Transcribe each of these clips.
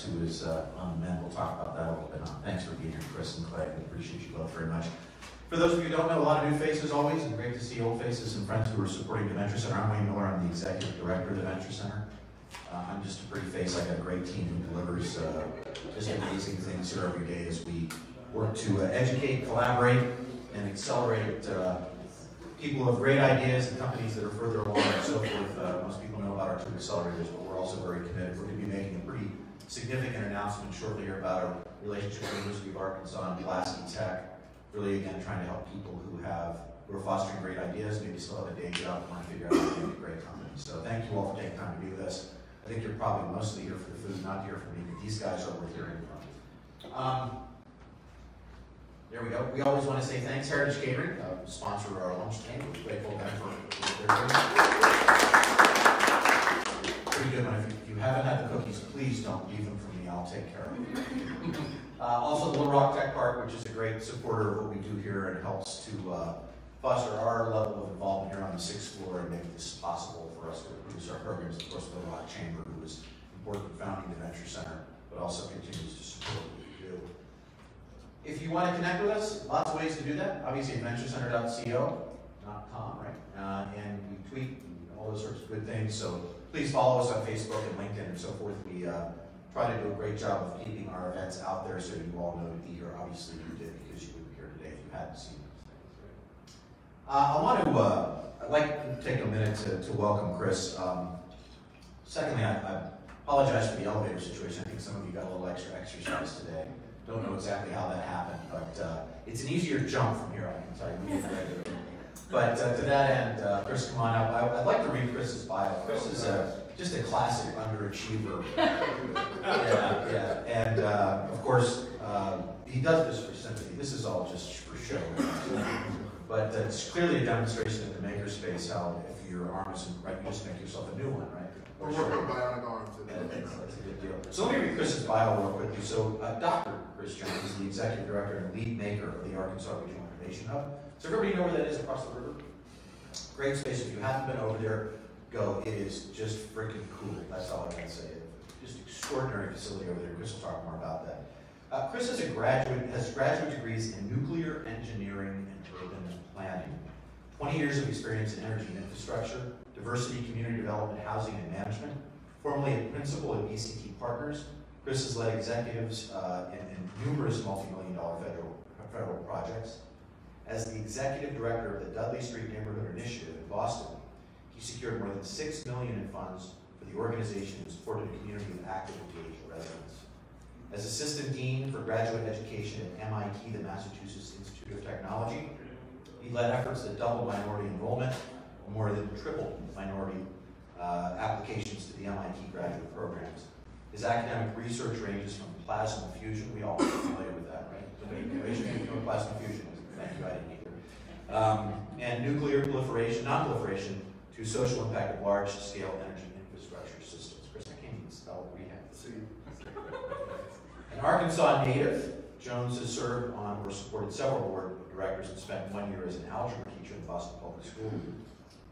who is on the men. We'll talk about that a little bit. Thanks for being here, Chris and Clay. We appreciate you both very much. For those of you who don't know, a lot of new faces always, and great to see old faces and friends who are supporting the Venture Center. I'm Wayne Miller. I'm the Executive Director of the Venture Center. I'm just a pretty face. I got a great team who delivers just amazing things here every day as we work to educate, collaborate, and accelerate people who have great ideas and companies that are further along and so forth. Most people know about our two accelerators, but we're also very committed. We're going to be making a pretty significant announcement shortly here about our relationship with the University of Arkansas and Pulaski Tech. Really, again, trying to help people who are fostering great ideas, maybe still have a day job, and want to figure out how to make a great company. So thank you all for taking time to be with us. I think you're probably mostly here for the food, not here for me, but these guys are worth hearing from. There we go. We always want to say thanks. Heritage Catering, sponsor our lunch team. We're grateful to them for what they're doing. Pretty good one. If you haven't had the cookies, please don't leave them for me. I'll take care of them. Also, the Little Rock Tech Park, which is a great supporter of what we do here and helps to foster our level of involvement here on the 6th floor and make this possible for us to produce our programs. Of course, the Little Rock Chamber, who was important in founding the Venture Center, but also continues to support what we do. If you want to connect with us, lots of ways to do that. Obviously, adventurecenter.co.com, right? And we tweet and all those sorts of good things. So please follow us on Facebook and LinkedIn and so forth. We try to do a great job of keeping our events out there so you all know to be here. Obviously, you did because you wouldn't be here today if you hadn't seen those things. I'd like to take a minute to welcome Chris. Secondly, I apologize for the elevator situation. I think some of you got a little extra exercise today. Don't know exactly how that happened, but it's an easier jump from here, I can tell you. But to that end, Chris, come on up. I'd like to read Chris's bio. Chris is just a classic underachiever. And of course, he does this for sympathy. This is all just for show. But it's clearly a demonstration in the makerspace how if your arm isn't right, you just make yourself a new one, right? We're working on bionic arms. That's a good deal. So let me read Chris's bio real quickly. So Dr. Chris Jones is the Executive Director and lead maker of the Arkansas Regional Innovation Hub. Does everybody know where that is across the river? Great space. If you haven't been over there, go. It is just freaking cool. That's all I can say. Just extraordinary facility over there. Chris will talk more about that. Chris has graduate degrees in nuclear engineering and urban planning, 20 years of experience in energy and infrastructure, diversity, community development, housing, and management. Formerly a principal at VCT Partners, Chris has led executives in numerous multi-million-dollar federal projects. As the executive director of the Dudley Street Neighborhood Initiative in Boston, he secured more than $6 million in funds for the organization and supported a community of active, engaged residents. As assistant dean for graduate education at MIT, the Massachusetts Institute of Technology, he led efforts that doubled minority enrollment, or more than tripled minority applications to the MIT graduate programs. His academic research ranges from plasma fusion, we all are familiar with that, right? Plasma fusion, thank you, I didn't either. And nuclear proliferation, non-proliferation, to social impact of large-scale energy infrastructure systems. Chris, I can't even spell rehab. An Arkansas native, Jones has served on or supported several board of directors and spent 1 year as an algebra teacher in Boston Public School.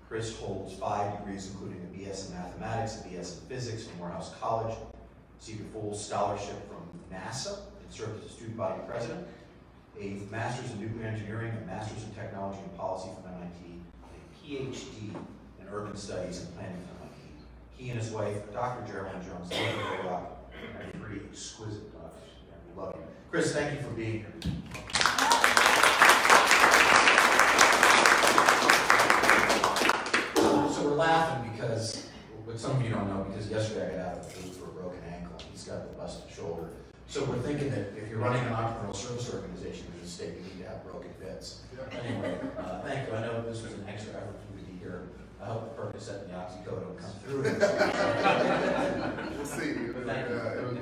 Chris holds 5 degrees, including a BS in mathematics, a BS in physics from Morehouse College, received a full scholarship from NASA, and served as a student body president, a master's in nuclear engineering, a master's in technology and policy from MIT, a PhD in urban studies and planning from MIT. He and his wife, Dr. Geraldine Jones, are pretty exquisite daughters. We love you. Chris, thank you for being here. So we're laughing because, what some of you don't know, because yesterday I got out of the booth for a broken ankle. He's got a busted shoulder. So we're thinking that if you're running an entrepreneurial service organization in the state, you need to have broken bits. Anyway, thank you. I know this was an extra effort for you to be here. I hope the Percocet and the oxycodone come through. We'll see.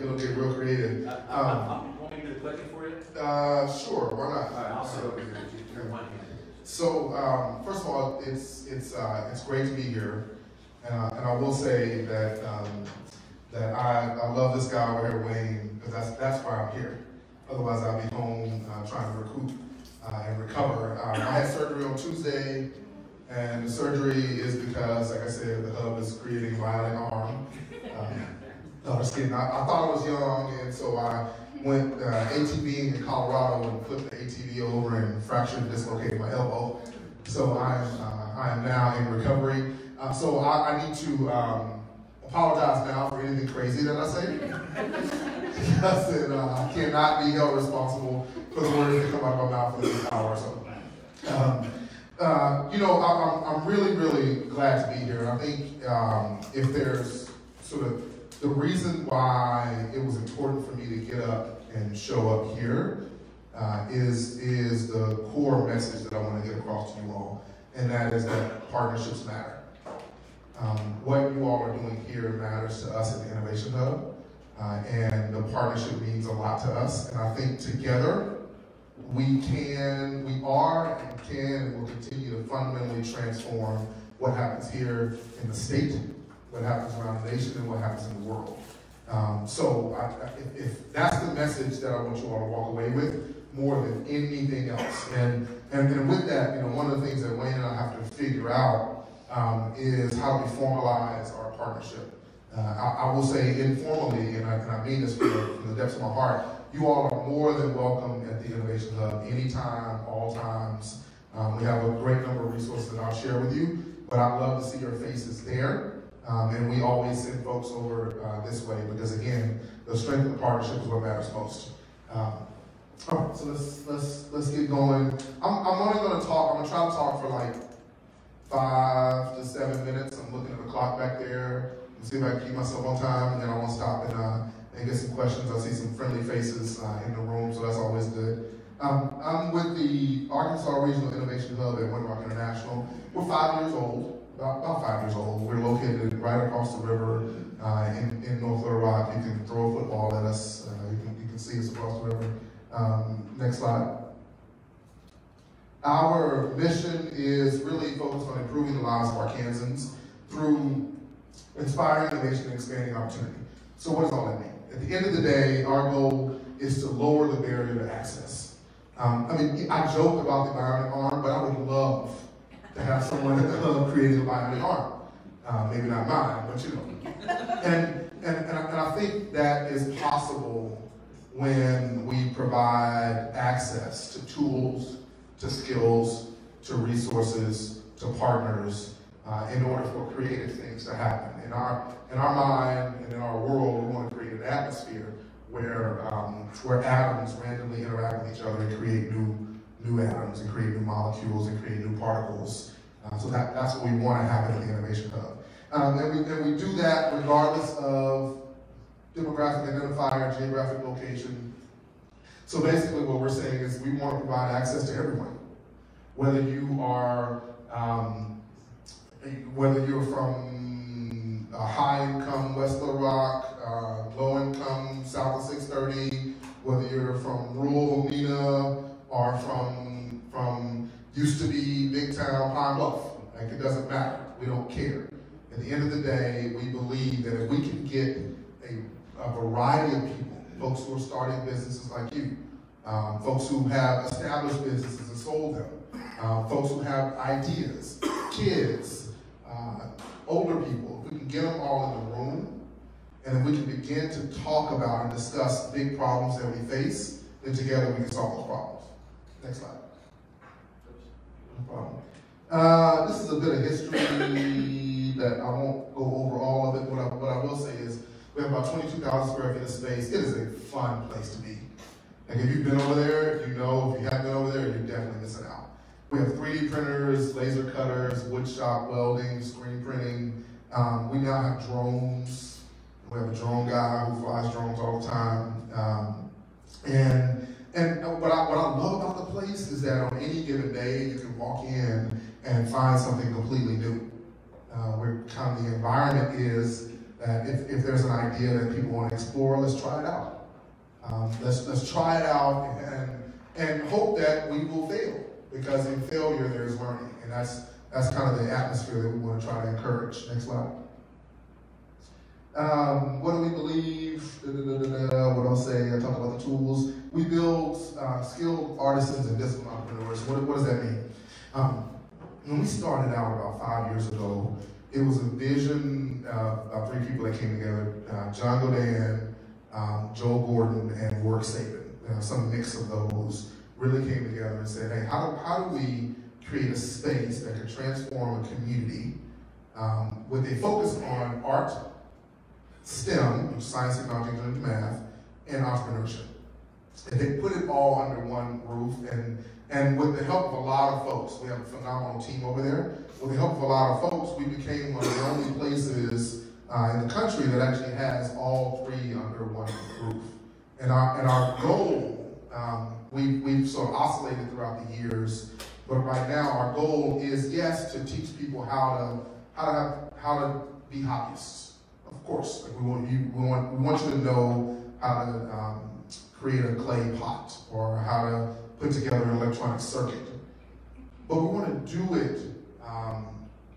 It'll be real creative. Want me to do the clicking for you? Sure. Why not? All right, I'll say it. So, first of all, it's great to be here, and I will say that that I love this guy over here, Wayne, because that's why I'm here. Otherwise, I'll be home trying to recoup and recover. I had surgery on Tuesday, and the surgery is because, like I said, the hub is creating a bionic arm. No, just kidding. I thought I was young, and so I went ATVing in Colorado and flipped the ATV over and fractured and dislocated my elbow. So I am now in recovery. So I need to apologize now for anything crazy that I say. I said I cannot be held responsible for the words that come out of my mouth for this hour or so. I'm really, really glad to be here. I think if there's sort of the reason why it was important for me to get up and show up here is the core message that I want to get across to you all, and that is that partnerships matter. What you all are doing here matters to us at the Innovation Hub, and the partnership means a lot to us. And I think together we are and can and will continue to fundamentally transform what happens here in the state, what happens around the nation, and what happens in the world. If that's the message that I want you all to walk away with, more than anything else. And with that, one of the things that Wayne and I have to figure out is how we formalize our partnership. I will say informally, and I mean this from the depths of my heart, you all are more than welcome at the Innovation Hub anytime, all times. We have a great number of resources that I'll share with you, but I'd love to see your faces there. And we always send folks over this way because, again, the strength of the partnership is what matters most. All right, so let's get going. I'm only going to talk. I'm going to try to talk for like 5 to 7 minutes. I'm looking at the clock back there and see if I can keep myself on time, and then I want to stop and get some questions. I see some friendly faces in the room, so that's always good. I'm with the Arkansas Regional Innovation Hub at Windrock International. We're 5 years old. About 5 years old. We're located right across the river in North Little Rock. You can throw a football at us. You can see us across the river. Next slide. Our mission is really focused on improving the lives of Arkansans through inspiring innovation and expanding opportunity. So what does all that mean? At the end of the day, our goal is to lower the barrier to access. I joke about the bionic arm, but I would love to have someone at the hub creating a bionic arm. Maybe not mine, but you know. And I think that is possible when we provide access to tools, to skills, to resources, to partners, in order for creative things to happen. In our mind and in our world, we want to create an atmosphere where atoms randomly interact with each other and create new atoms and create new molecules and create new particles. So that's what we want to happen at the Innovation Hub. And we do that regardless of demographic identifier, geographic location. So basically what we're saying is we want to provide access to everyone. Whether you're from high income West Little Rock, low income south of 630, whether you're from rural Omina or from used to be big town Pine Bluff, like it doesn't matter. We don't care. At the end of the day, we believe that if we can get a variety of people, folks who are starting businesses like you, folks who have established businesses and sold them, folks who have ideas, kids, older people, if we can get them all in the room, and if we can begin to talk about and discuss big problems that we face, then together we can solve those problems. Next slide. No problem. This is a bit of history that I won't go over all of it. What I will say is we have about 22,000 square feet of space. It is a fun place to be. Like if you've been over there, you know. If you haven't been over there, you're definitely missing out. We have 3D printers, laser cutters, wood shop welding, screen printing. We now have drones. We have a drone guy who flies drones all the time. And what I love about the place is that on any given day, you can walk in and find something completely new. Where kind of the environment is that if there's an idea that people want to explore, let's try it out. Let's try it out and hope that we will fail, because in failure there's learning, and that's kind of the atmosphere that we want to try to encourage. Next slide. What do we believe? What I'll say, I talked about the tools. We build skilled artisans and disciplined entrepreneurs. What does that mean? When we started out about 5 years ago, It was a vision of three people that came together, John Godin, Joel Gordon, and Warwick Saban. Some mix of those really came together and said, hey, how do we create a space that can transform a community with a focus on art, STEM, which is science, technology, engineering, math, and entrepreneurship. And they put it all under one roof, and with the help of a lot of folks, we have a phenomenal team over there. With the help of a lot of folks, we became one of the only places in the country that actually has all three under one roof. And our goal, we've sort of oscillated throughout the years, but right now our goal is, yes, to teach people how to be hobbyists. Of course, like we want you to know how to create a clay pot or how to put together an electronic circuit. But we want to do it,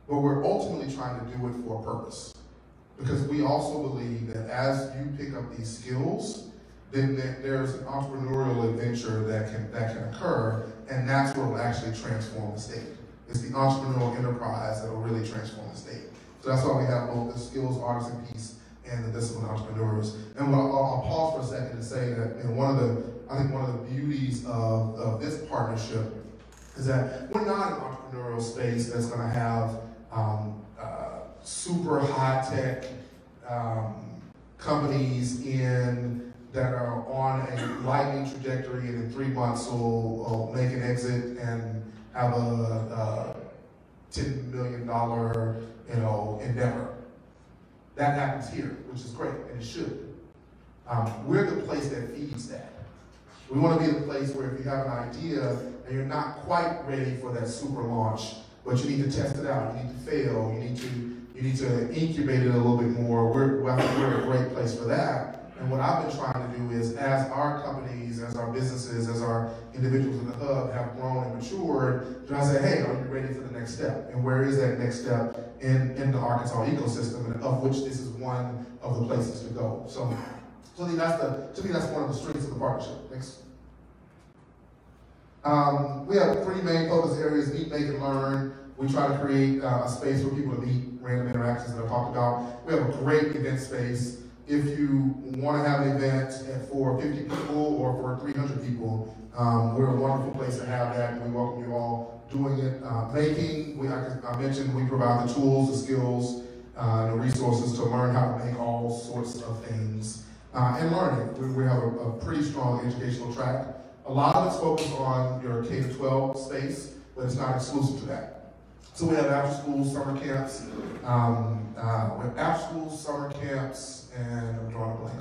but we're ultimately trying to do it for a purpose. Because we also believe that as you pick up these skills, then there's an entrepreneurial adventure that can occur, and that's what will actually transform the state. It's the entrepreneurial enterprise that will really transform the state. So that's why we have both the skills artisan piece and the discipline entrepreneurs. And I'll pause for a second to say that one of the beauties of this partnership is that we're not an entrepreneurial space that's going to have super high-tech companies that are on a lightning trajectory, and in 3 months will make an exit and have a $10 million endeavor. That happens here, which is great, and it should. We're the place that feeds that. We want to be the place where if you have an idea and you're not quite ready for that super launch, but you need to test it out, you need to fail, you need to incubate it a little bit more. We're a great place for that. And what I've been trying to do is, as our companies, as our businesses, as our individuals in the hub have grown and matured, I say, hey, are you ready for the next step? And where is that next step in the Arkansas ecosystem, and of which this is one of the places to go. So to me, that's one of the strengths of the partnership. Next. We have three main focus areas: meet, make, and learn. We try to create a space for people to meet, random interactions that I talked about. We have a great event space. If you want to have an event for 50 people or for 300 people, we're a wonderful place to have that, and we welcome you all doing it. Making, I mentioned we provide the tools, the skills, and the resources to learn how to make all sorts of things. And learning, we have a pretty strong educational track. A lot of it's focused on your K-12 space, but it's not exclusive to that. So we have after-school summer camps. We have after-school summer camps, and I'm drawing a blank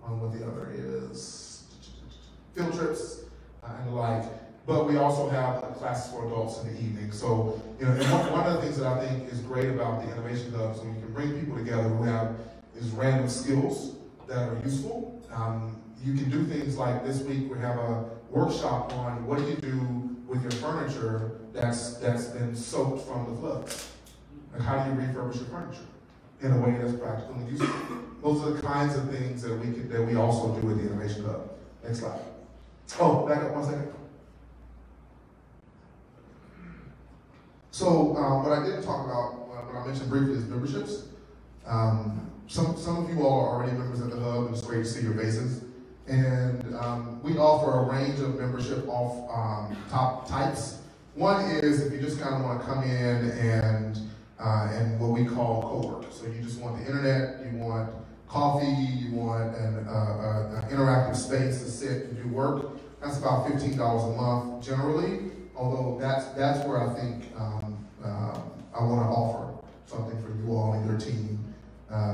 on what the other is. Field trips and the like. But we also have classes for adults in the evening. So, and one of the things that I think is great about the Innovation Hub is when you can bring people together who have is random skills that are useful. You can do things like this week we have a workshop on what do you do with your furniture that's been soaked from the floods. Like how do you refurbish your furniture in a way that's practical and useful? Those are the kinds of things that we also do at the Innovation Hub. Next slide. Oh, back up 1 second. So what I didn't talk about, what I mentioned briefly, is memberships. Some of you all are already members of the Hub, and it's great to see your faces. And we offer a range of membership top types. One is if you just kind of want to come in and what we call co-work. So you just want the internet, you want coffee, you want an interactive space to sit and do work. That's about $15 a month generally. Although that's where I think I want to offer something for you all and your team,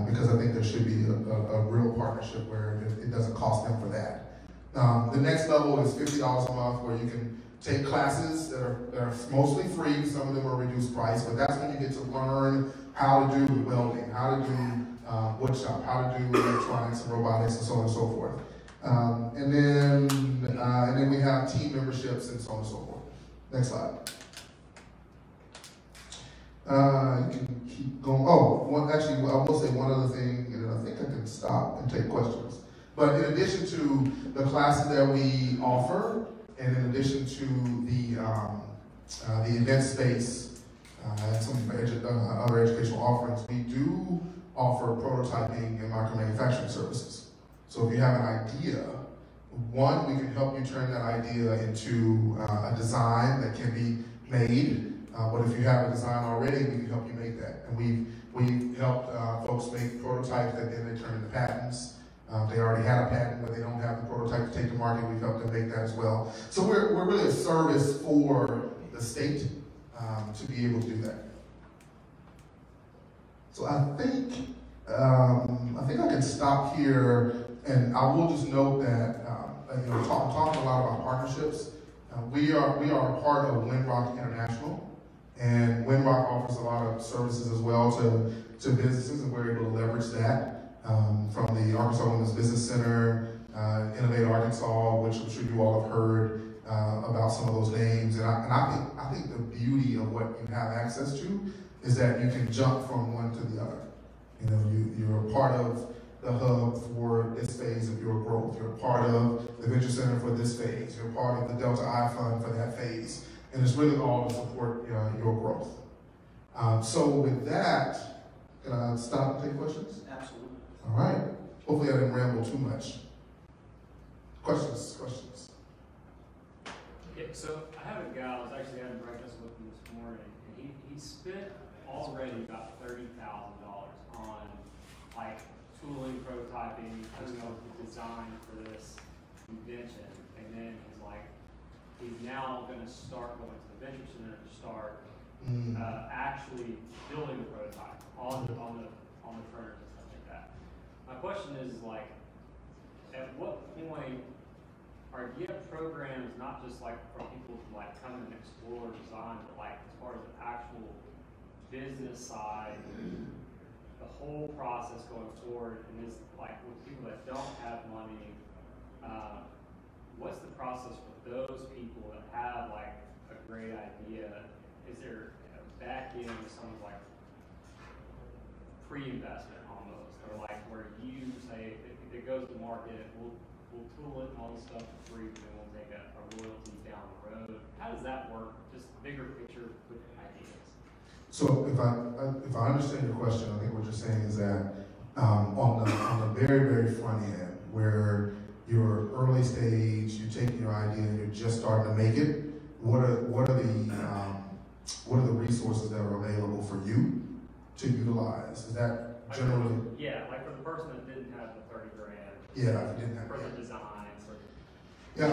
because I think there should be a real partnership where it doesn't cost them for that. The next level is $50 a month, where you can take classes that are mostly free. Some of them are reduced price, but that's when you get to learn how to do welding, how to do woodshop, how to do electronics and robotics, and so on and so forth. And then we have team memberships and so on and so forth. Next slide. You can keep going. Actually, I will say one other thing, and I think I can stop and take questions. But in addition to the classes that we offer, and in addition to the event space, and some of the other educational offerings, we do offer prototyping and micromanufacturing services. So if you have an idea, one, we can help you turn that idea into a design that can be made. But if you have a design already, we can help you make that. And we've helped folks make prototypes that then they turn into patents. They already had a patent, but they don't have the prototype to take to market. We've helped them make that as well. So we're really a service for the state to be able to do that. So I think I can stop here, and I will just note that talking a lot about partnerships. We are a part of Windrock International, and Windrock offers a lot of services as well to businesses, and we're able to leverage that from the Arkansas Women's Business Center, Innovate Arkansas, which I'm sure you all have heard about some of those names. And I think the beauty of what you have access to is that you can jump from one to the other. You know, you're a part of the hub for this phase of your growth. You're a part of the Venture Center for this phase. You're a part of the Delta I Fund for that phase. And it's really all to support your growth. So with that, can I stop and take questions? Absolutely. All right. Hopefully I didn't ramble too much. Questions? Yeah, so I have a guy, I was actually having breakfast with him this morning, and he spent already about $30,000 on like tooling, prototyping, coming up with the design for this invention, and then he's now going to start going to the Venture Center to start actually building the prototype on the furnace and stuff like that. My question is at what point do you have programs not just for people to come and explore design, but as far as the actual business side, the whole process going forward, and is with people that don't have money, what's the process for those people that have a great idea? Is there a back end some pre-investment almost, or where you say if it goes to market, we'll tool it and all this stuff for free, but then we'll take a royalty down the road? How does that work? Just bigger picture with ideas. So if I understand your question, I think what you're saying is that on the very, very front end, where you're early stage, you're taking your idea and you're just starting to make it, what are the resources that are available for you to utilize? Is that generally? Yeah, for the person that didn't have the 30 grand. Yeah, if you didn't have for the design. Yeah,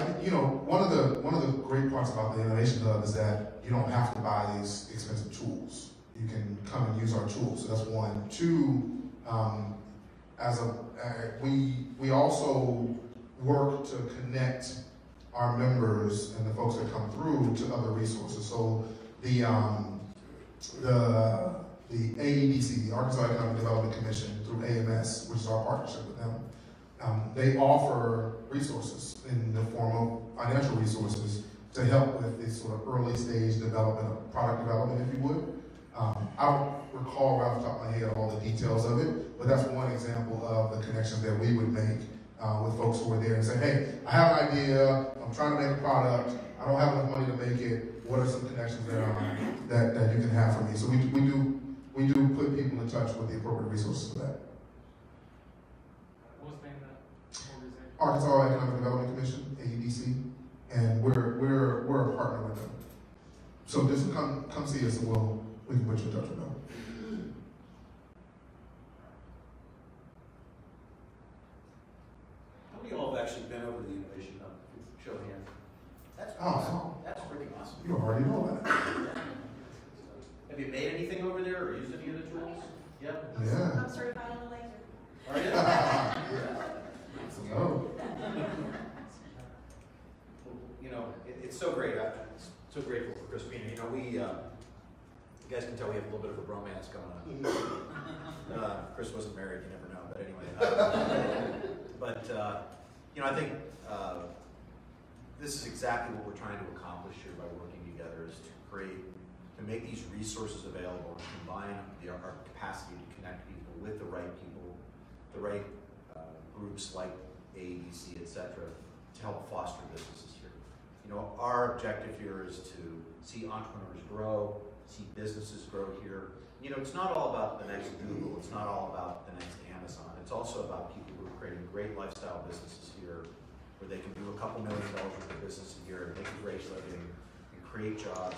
one of the great parts about the Innovation Hub is that you don't have to buy these expensive tools. You can come and use our tools. So that's one. Two, we also work to connect our members and the folks that come through to other resources. So the AEDC, the Arkansas Economic Development Commission, through AMS, which is our partnership with them, they offer resources in the form of financial resources to help with this sort of early stage development, of product development, if you would. I don't recall right off the top of my head all the details of it, but that's one example of the connections that we would make with folks who are there and say, hey, I have an idea, I'm trying to make a product, I don't have enough money to make it, what are some connections that you can have for me? So we do put people in touch with the appropriate resources for that. What's the name of that organization? Arkansas Economic Development Commission, AEDC, and we're a partner with them. So just come see us and we can put you in touch with them. How many of y'all have actually been over to the Innovation Hub? Show of hands. That's awesome. awesome. That's pretty awesome. You already know that. Have you made anything over there or used any of the tools? Yep. Yeah. I'm certified on the laser. Are you? Oh. It's so great. I'm so grateful for Crispina. You guys can tell we have a little bit of a bromance going on. Chris wasn't married, you never know. But anyway, I think this is exactly what we're trying to accomplish here by working together: is to make these resources available and combine our capacity to connect people with the right groups like AEDC, et cetera, to help foster businesses here. You know, our objective here is to see entrepreneurs grow, see businesses grow here. You know, it's not all about the next Google, it's not all about the next Amazon. It's also about people who are creating great lifestyle businesses here where they can do a couple $1 million worth of business a year and make a great living and create jobs.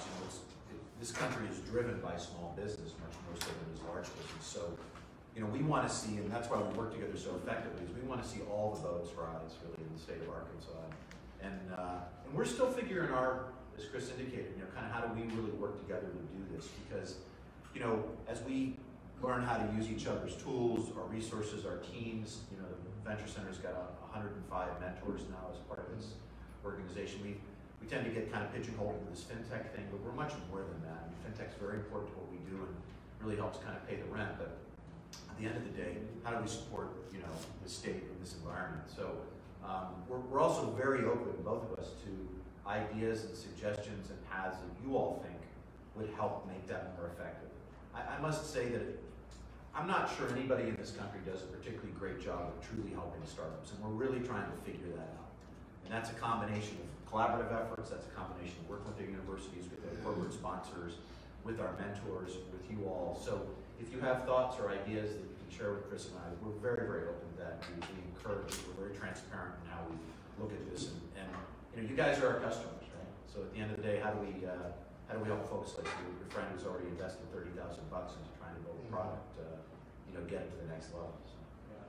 You know, this country is driven by small business much more so than is large business. So, you know, we want to see, and that's why we work together so effectively, is we want to see all the boats rise really in the state of Arkansas. And we're still figuring as Chris indicated, you know, kind of how do we really work together to do this? Because, you know, as we learn how to use each other's tools, our resources, our teams, you know, the Venture Center's got 105 mentors now as part of its organization. We tend to get kind of pigeonholed into this fintech thing, but we're much more than that. I mean, fintech's very important to what we do and really helps kind of pay the rent. But at the end of the day, how do we support, you know, the state in this environment? So we're also very open, both of us, to ideas and suggestions and paths that you all think would help make that more effective. I must say that I'm not sure anybody in this country does a particularly great job of truly helping startups, and we're really trying to figure that out. And that's a combination of collaborative efforts, that's a combination of working with the universities, with the corporate sponsors, with our mentors, with you all. So if you have thoughts or ideas that you can share with Chris and I, we're very, very open to that. We encourage it, we're very transparent in how we look at this. And you know, you guys are our customers, right? So at the end of the day, how do we help folks like your friend who's already invested $30,000 into trying to build a product, you know, get it to the next level? So. Yeah.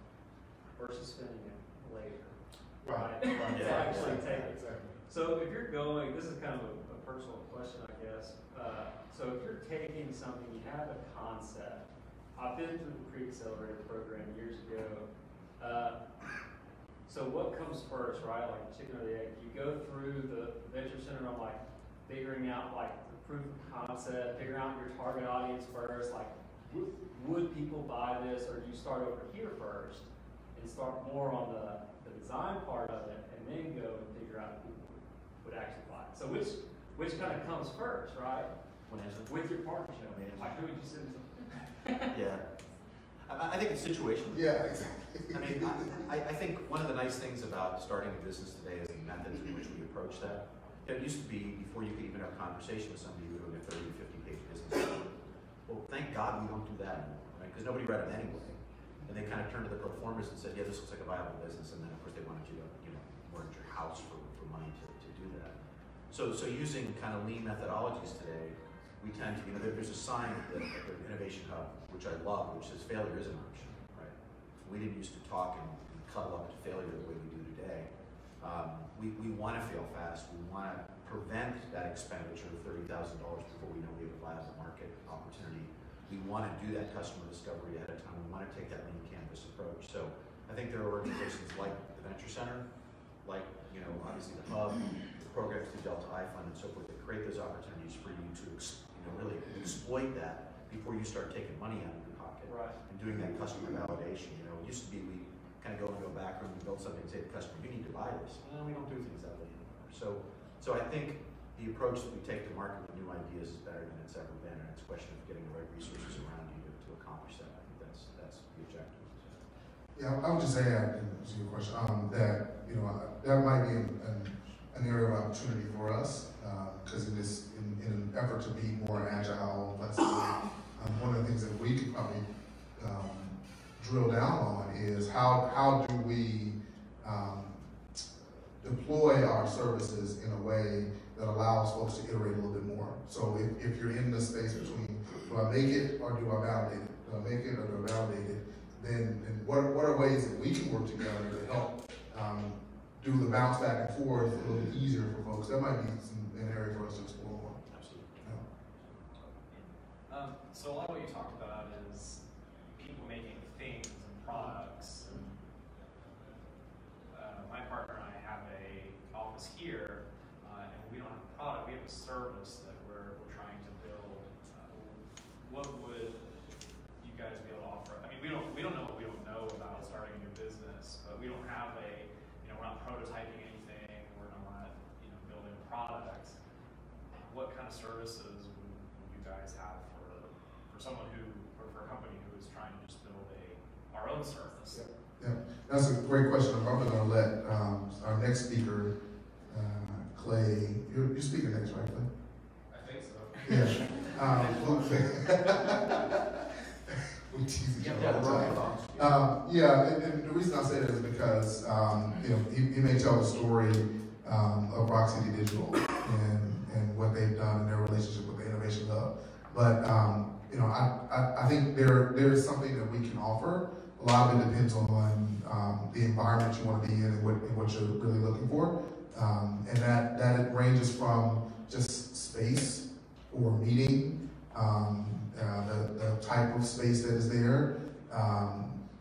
Versus spending it later. Right. Yeah, actually take it. Exactly. So if you're going, this is kind of a personal question, I guess. So if you're taking something, you have a concept. I've been through the pre-accelerator program years ago. So what comes first, right? Like the chicken or the egg? You go through the Venture Center on like figuring out like the proof of concept, figuring out your target audience first. Like, would people buy this, or do you start over here first and start more on the design part of it, and then go and figure out who would actually buy it? So which kind of comes first, right? With your partnership, like who would you send to? Yeah. I think it's situational. Yeah, exactly. I mean, I think one of the nice things about starting a business today is the methods in which we approach that. It used to be, before you could even have a conversation with somebody, you were doing a 30 to 50 page business plan. Well, thank God we don't do that anymore, right? Because nobody read them anyway. And they kind of turned to the pro formas and said, yeah, this looks like a viable business. And then, of course, they wanted you to, you know, mortgage your house for money to do that. So using kind of lean methodologies today, we tend to, you know, there's a sign at the Innovation Hub, which I love, which says failure is an option, right? We didn't used to talk and cuddle up to failure the way we do today. We want to fail fast. We want to prevent that expenditure of $30,000 before we know we have a viable market opportunity. We want to do that customer discovery ahead of time. We want to take that lean canvas approach. So I think there are organizations like the Venture Center, like, you know, obviously the Hub, the programs through Delta I Fund and so forth, that create those opportunities for you to, you know, really exploit that before you start taking money out of your pocket. Right. And doing that customer validation. You know, it used to be we kind of go into a back room and build something and say to the customer, you need to buy this. Well, we don't do things that way anymore. So I think the approach that we take to market with new ideas is better than it's ever been, and it's a question of getting the right resources around you to accomplish that. I think that's the objective. Yeah, I would just add to your question that, you know, that might be an area of opportunity for us because in an effort to be more agile and flexible, one of the things that we could probably drill down on is how do we deploy our services in a way that allows folks to iterate a little bit more. So if you're in the space between, do I make it or do I validate it? Do I make it or do I validate it? Then what are ways that we can work together to help do the bounce back and forth a little bit easier for folks? That might be an area for us to explore more. Absolutely. Yeah. So a lot of what you talked about is people making things and products. And, my partner and I have a office here, and we don't have a product. We have a service that we're trying to build. What would you guys be able to offer? I mean, we don't know what we don't know about starting a new business, but we don't have we're not prototyping anything. We're not building a product. What kind of services would you guys have for someone or for a company who is trying to just build our own service? Yeah, that's a great question. I'm probably going to let our next speaker Clay, you're speaking next, right, Clay? I think so. Yeah. We tease each other all the time. Yeah, and the reason I say that is because he may tell the story of Rock City Digital and what they've done in their relationship with the Innovation Hub. But I think there's something that we can offer. A lot of it depends on the environment you want to be in and what you're really looking for. And that it ranges from just space or meeting, the type of space that is there.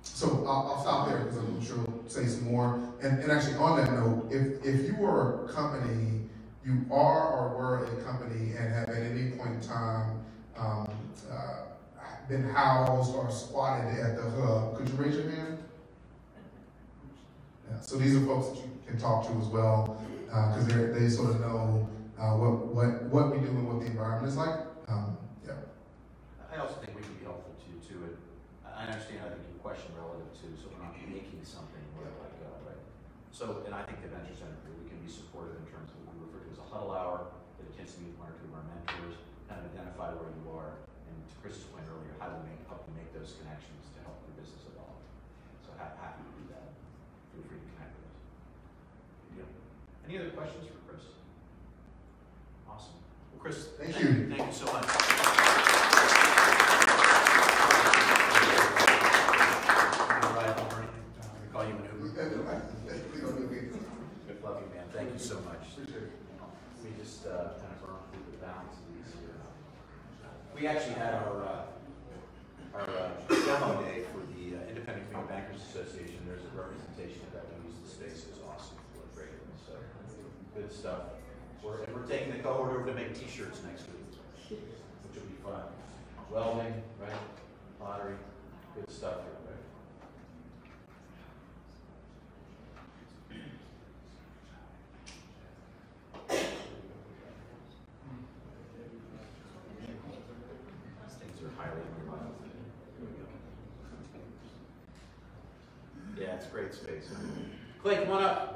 So I'll stop there because I'm sure we'll say some more. And actually on that note, if you are a company, you are or were a company and have at any point in time been housed or squatted at the hub, could you raise your hand? Yeah, so these are folks that you can talk to as well, because they sort of know what we do and what the environment is like. Yeah. I also think we can be helpful too. And I understand. I think your question relative to so we're not making something like right. So, and I think the Venture Center we can be supportive in terms of what we refer to as a huddle hour, that a chance to meet one or two of our mentors, kind of identify where you are, and to Chris's point earlier, how do we help you make those connections to help your business evolve. So happy to do that. Feel free to connect with us. Good deal. Any other questions for Chris? Awesome. Well, Chris, thank you. Thank you so much. Call you an Uber. Good, love you, man. Thank you so much. Let me just kind of run through the balance of these here. We actually had our demo day for the Independent Community Bankers Association. There's a representation of that. We used the space. It was awesome. It looked great. So good stuff. We're taking the cohort over to make T-shirts next week, which will be fun. Welding, right? Pottery, good stuff here, right? Things are highly reliable. Yeah, it's great space. Clay, come on up.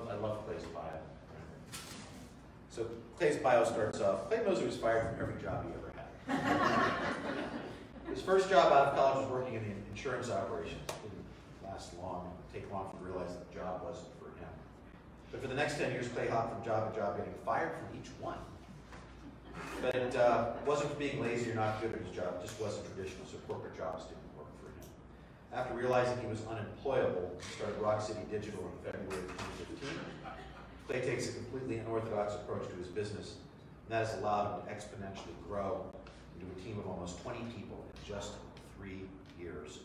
I love Clay's bio. So Clay's bio starts off, Clay Moser was fired from every job he ever had. His first job out of college was working in the insurance operations. It didn't last long, take long to realize that the job wasn't for him. But for the next 10 years, Clay hopped from job to job, getting fired from each one. But it wasn't for being lazy or not good at his job, it just wasn't traditional, so corporate jobs didn't work for him. After realizing he was unemployable, he started Rock City Digital in February of 2015. Clay takes a completely unorthodox approach to his business, and that has allowed him to exponentially grow into a team of almost 20 people in just 3 years.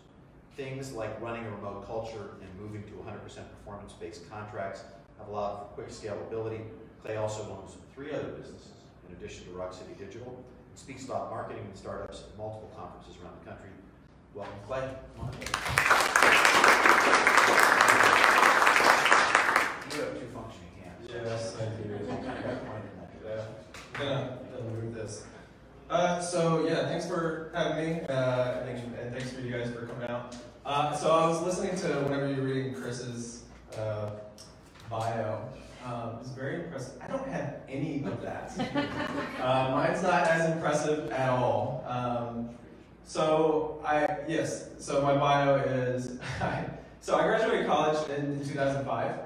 Things like running a remote culture and moving to 100% performance-based contracts have allowed for quick scalability. Clay also owns 3 other businesses, in addition to Rock City Digital, and speaks about marketing and startups at multiple conferences around the country. Welcome, Clay. Come on. You have 2 functioning hands. Yes, I do. You kind of got pointed in that. Yeah, I'm gonna move this. So yeah, thanks for having me, and thanks for you guys for coming out. So I was listening to whenever you were reading Chris's bio. It was very impressive. I don't have any of that. Mine's not as impressive at all. So my bio is, so I graduated college in 2005.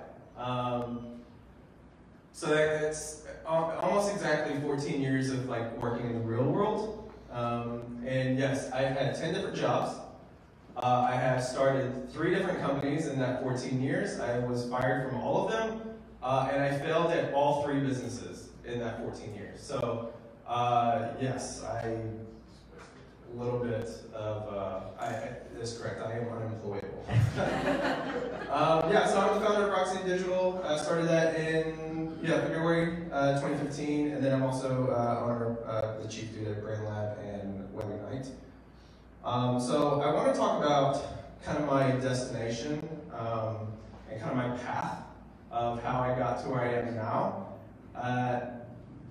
So that's almost exactly 14 years of like working in the real world. And yes, I've had 10 different jobs. I have started 3 different companies in that 14 years. I was fired from all of them, and I failed at all 3 businesses in that 14 years. So yes, a little bit of, that's correct, I am unemployable. So I'm the founder of Rock City Digital. I started that in February 2015, and then I'm also the chief dude at Brand Lab and Web Ignite. So I want to talk about kind of my destination and kind of my path of how I got to where I am now. How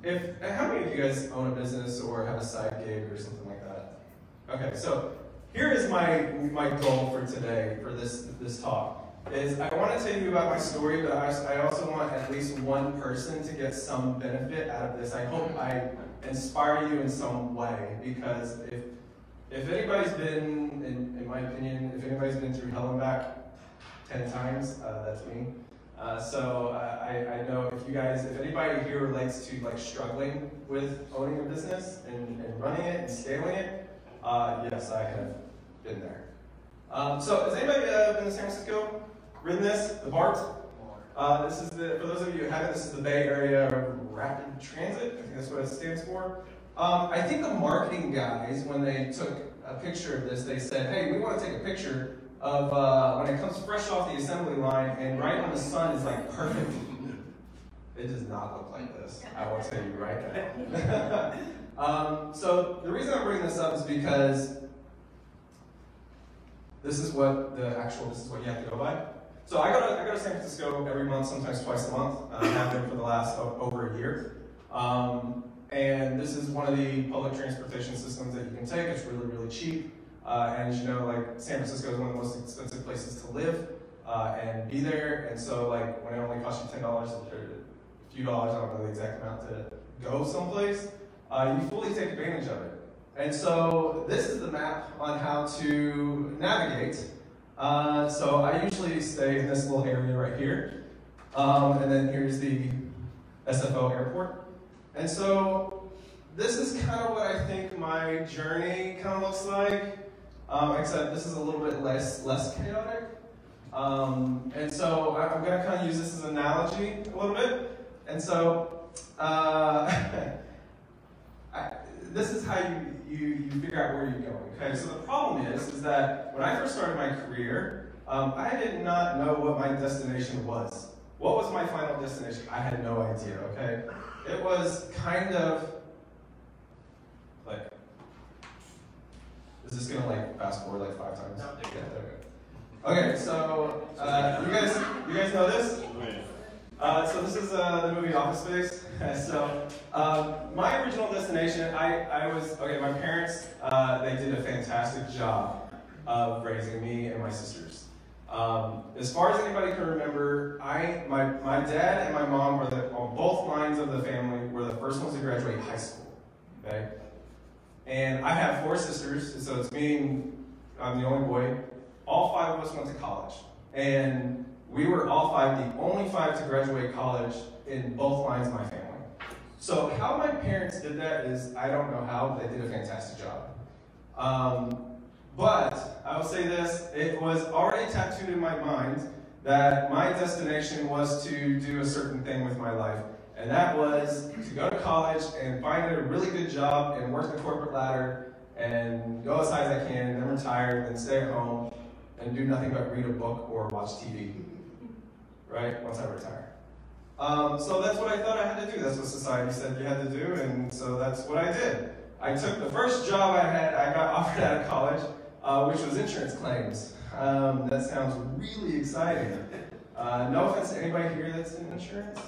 many of you guys own a business or have a side gig or something like that? Okay, so here is my goal for today, for this talk, is I want to tell you about my story, but I also want at least one person to get some benefit out of this. I hope I inspire you in some way, because if anybody's been, in my opinion, if anybody's been through hell and back 10 times, that's me. So I know if anybody here relates to like struggling with owning a business and running it and scaling it, yes, I have been there. So has anybody been to San Francisco? Ridden this, the BART? This is for those of you who haven't, this is the Bay Area Rapid Transit. I think that's what it stands for. I think the marketing guys, when they took a picture of this, they said, hey, we want to take a picture of when it comes fresh off the assembly line and right when the sun is like perfect. It does not look like this. I will tell you right now. So the reason I'm bringing this up is because this is what you have to go by. So I go to San Francisco every month, sometimes twice a month. I have been for the last over a year. And this is one of the public transportation systems that you can take. It's really, really cheap. And as you know, like San Francisco is one of the most expensive places to live and be there. And so like when it only costs you $10 or a few dollars, I don't know the exact amount to go someplace, you fully take advantage of it. And so this is the map on how to navigate. So I usually stay in this little area right here. And then here's the SFO airport. And so this is kind of what I think my journey kind of looks like, except this is a little bit less chaotic. And so I'm going to kind of use this as an analogy a little bit. And so this is how you figure out where you're going. Okay, so the problem is that when I first started my career, I did not know what my destination was. What was my final destination? I had no idea, okay? It was kind of like, is this gonna like fast forward like 5 times? No, yeah, okay, so you guys know this? So this is the movie Office Space. So my original destination, my parents, they did a fantastic job of raising me and my sisters. As far as anybody can remember, my dad and my mom were on both lines of the family were the first ones to graduate high school. Okay, and I have 4 sisters, so it's me and I'm the only boy. All 5 of us went to college, and we were all 5 the only 5 to graduate college in both lines of my family. So how my parents did that is I don't know how. They did a fantastic job. But I will say this, it was already tattooed in my mind that my destination was to do a certain thing with my life. And that was to go to college and find a really good job and work the corporate ladder and go as high as I can, then retire, then stay at home and do nothing but read a book or watch TV, right, once I retire. So that's what I thought I had to do. That's what society said you had to do, and so that's what I did. I took the first job I got offered out of college, which was insurance claims. That sounds really exciting. No offense to anybody here that's in insurance,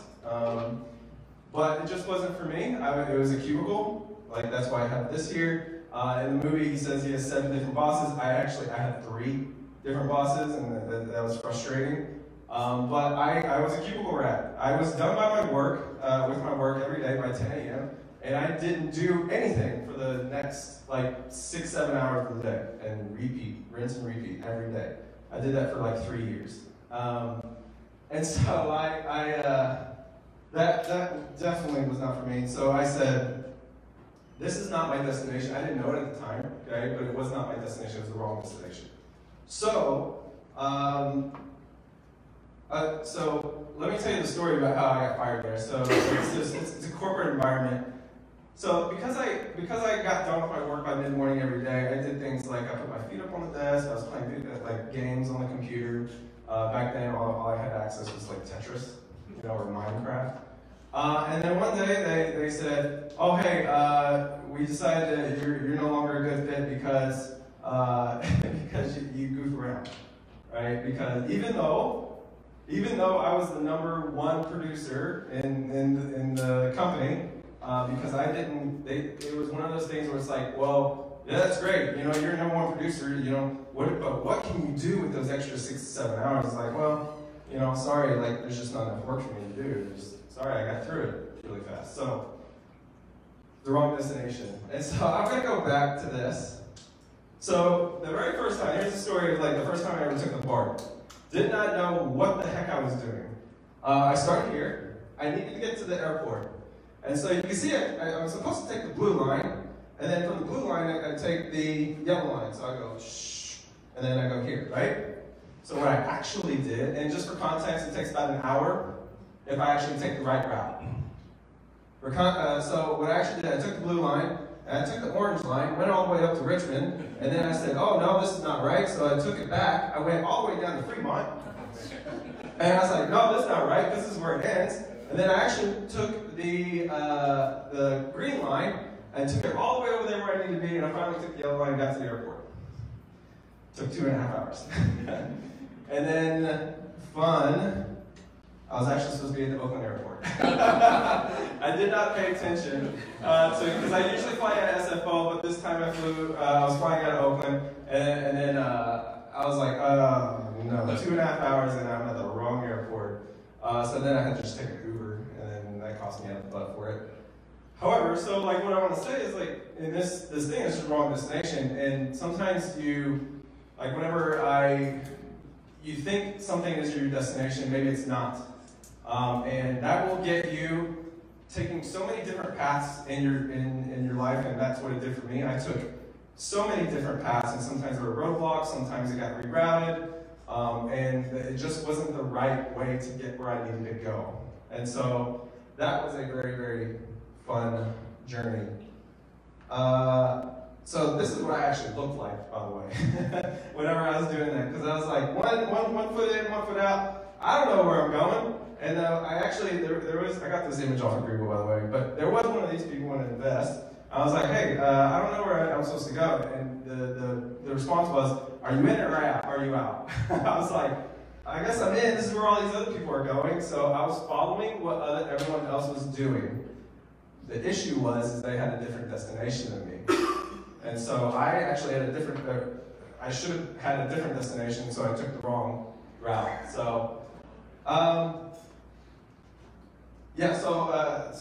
but it just wasn't for me. It was a cubicle. Like that's why I have this here. In the movie, he says he has 7 different bosses. I had 3 different bosses, and that was frustrating. But I was a cubicle rat. I was done by my work, with my work every day by 10 a.m. And I didn't do anything for the next like 6-7 hours of the day, and repeat, rinse and repeat every day. I did that for like 3 years, and so that definitely was not for me. So I said, this is not my destination. I didn't know it at the time, okay, but it was not my destination. It was the wrong destination. So. So let me tell you the story about how I got fired there. So it's a corporate environment. So because I got done with my work by mid-morning every day, I did things like I put my feet up on the desk. I was playing like games on the computer. Back then, all I had access was like Tetris, or Minecraft. And then one day they said, "Oh hey, we decided that you're no longer a good fit because you goof around, right? Because even though I was the #1 producer in the company, because I didn't, it was one of those things where it's like, well, yeah, that's great. You know, you're a #1 producer. You know, but what can you do with those extra 6 to 7 hours? It's like, well, you know, sorry, like there's just not enough work for me to do. Sorry, I got through it really fast. So, the wrong destination. And so I'm gonna go back to this. So the very first time, here's the story of like the first time I ever took the BART. Did not know what the heck I was doing. I started here. I needed to get to the airport. And so you can see I'm supposed to take the blue line, and then from the blue line I take the yellow line. So I go shh, and then I go here, right? So what I actually did, and just for context, it takes about an hour if I actually take the right route. So what I actually did, I took the blue line, and I took the orange line, went all the way up to Richmond, and then I said, oh no, this is not right, so I took it back. I went all the way down to Fremont, and I was like, no, this is not right, this is where it ends. And then I actually took the green line, and took it all the way over there where I needed to be, and I finally took the yellow line and got to the airport. Took 2.5 hours. And then, fun, I was actually supposed to be at the Oakland airport. I did not pay attention because I usually fly out of SFO, but this time I was flying out of Oakland, and then I was like, no, 2.5 hours and I'm at the wrong airport. So then I had to just take an Uber, and then that cost me out the butt for it. However, so like what I want to say is like, in this thing is the wrong destination, and sometimes you, like whenever you think something is your destination, maybe it's not. And that will get you taking so many different paths in your life, and that's what it did for me. I took so many different paths, and sometimes there were roadblocks, sometimes it got rerouted, and it just wasn't the right way to get where I needed to go. And so that was a very, very fun journey. So this is what I actually looked like, by the way, whenever I was doing that, because I was like, one foot in, 1 foot out. I don't know where I'm going. And I actually, I got this image off of Google, by the way, but there was one of these people in Invest. I was like, hey, I don't know where I'm supposed to go. And the response was, are you in or out? Are you out? I was like, I guess I'm in. This is where all these other people are going. So I was following what everyone else was doing. The issue was they had a different destination than me. And so I actually had I should have had a different destination, so I took the wrong route. So, so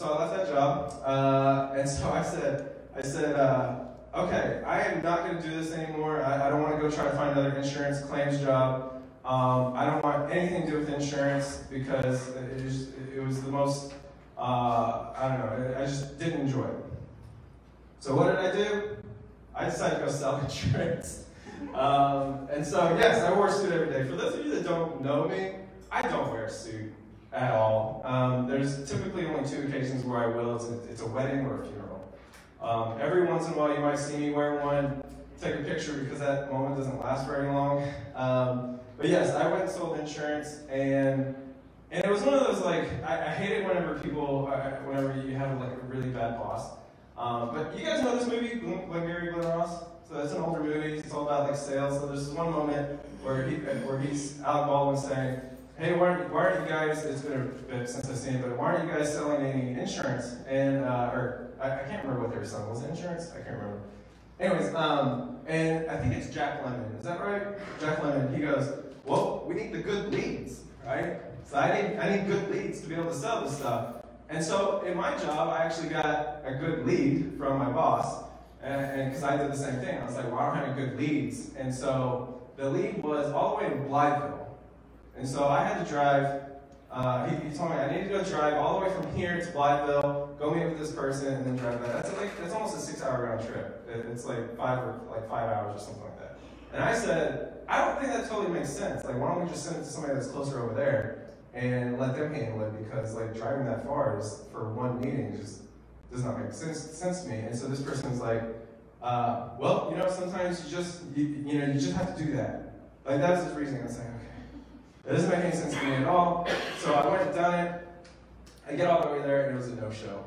I left that job, and so I said, okay, I am not going to do this anymore. I don't want to go try to find another insurance claims job. I don't want anything to do with insurance because it was the most, I don't know, I just didn't enjoy it. So what did I do? I decided to go sell insurance. And so, yes, I wore a suit every day. For those of you that don't know me, I don't wear a suit at all. There's typically only 2 occasions where I will. It's a wedding or a funeral. Every once in a while, you might see me wear one, take a picture because that moment doesn't last very long. But yes, I went and sold insurance, and it was one of those, like, I hate it whenever you have like a really bad boss. But you guys know this movie, Glengarry Glen Ross? So it's an older movie. It's all about like sales. So there's this one moment where he's Alec Baldwin saying, "Hey, why aren't you guys?" It's been a bit since I've seen it, but why aren't you guys selling any insurance? And or I can't remember what they were selling. Was it insurance? I can't remember. Anyways, and I think it's Jack Lemmon. Is that right? Jack Lemmon. He goes, "Well, we need the good leads, right? So I need good leads to be able to sell this stuff." And so in my job, I actually got a good lead from my boss, and because I did the same thing. I was like, well, I don't have any good leads. And so the lead was all the way to Blytheville. And so I had to drive, he told me I need to go drive all the way from here to Blytheville, go meet with this person, and then drive back. That's almost a 6-hour round trip. It's like 5 hours or something like that. And I said, I don't think that totally makes sense. Like, why don't we just send it to somebody that's closer over there and let them handle it, because like driving that far is for one meeting just does not make sense to me. And so this person's like, well, you know, sometimes you just have to do that. Like that was his reasoning. I was like, okay, that doesn't make any sense to me at all. So I went and done it. I get all the way there, and it was a no-show.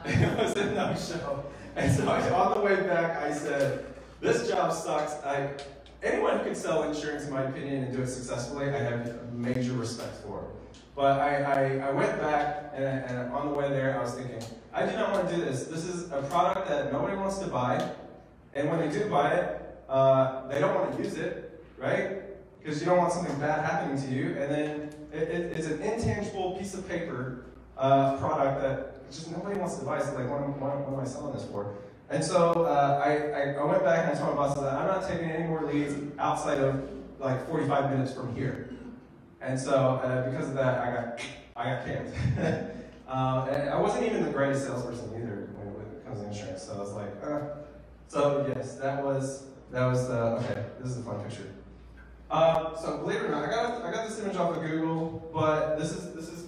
It was a no-show. And so on the way back, I said, this job sucks. Anyone who can sell insurance, in my opinion, and do it successfully, I have major respect for. But I went back, and on the way there, I was thinking, I do not want to do this. This is a product that nobody wants to buy. And when they do buy it, they don't want to use it, right? Because you don't want something bad happening to you. And then it's an intangible piece of paper product that just nobody wants to buy. So like, what am I selling this for? And so I went back and I told my boss that I'm not taking any more leads outside of like 45 minutes from here. And so because of that, I got canned. And I wasn't even the greatest salesperson either when it comes to insurance. So I was like, So yes, that was okay. This is a fun picture. So believe it or not, I got this image off of Google, but this is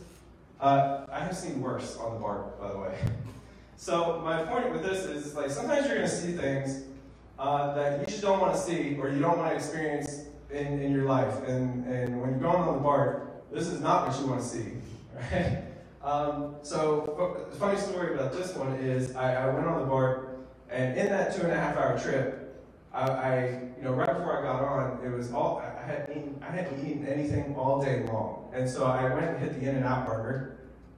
I have seen worse on the bar, by the way. So my point with this is like sometimes you're going to see things that you just don't want to see or you don't want to experience in your life, and when you're going on the bar, this is not what you want to see, right? So the funny story about this one is I went on the bar, and in that 2.5-hour trip, I right before I got on, it was all I hadn't eaten anything all day long, and so I went and hit the In-N-Out burger.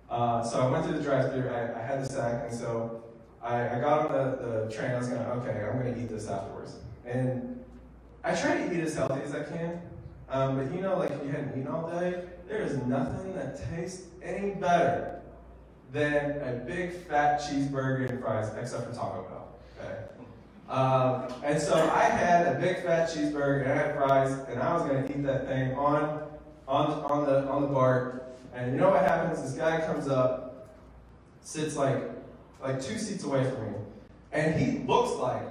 So I went through the drive-thru. I had the sack, and so I got on the train. I was I'm gonna eat this afterwards, and I try to eat as healthy as I can. But like if you hadn't eaten all day, there is nothing that tastes any better than a big fat cheeseburger and fries, except for Taco Bell. Okay. And so I had a big fat cheeseburger and I had fries, and I was gonna eat that thing on the bar. And you know what happens? This guy comes up, sits like 2 seats away from me, and he looks like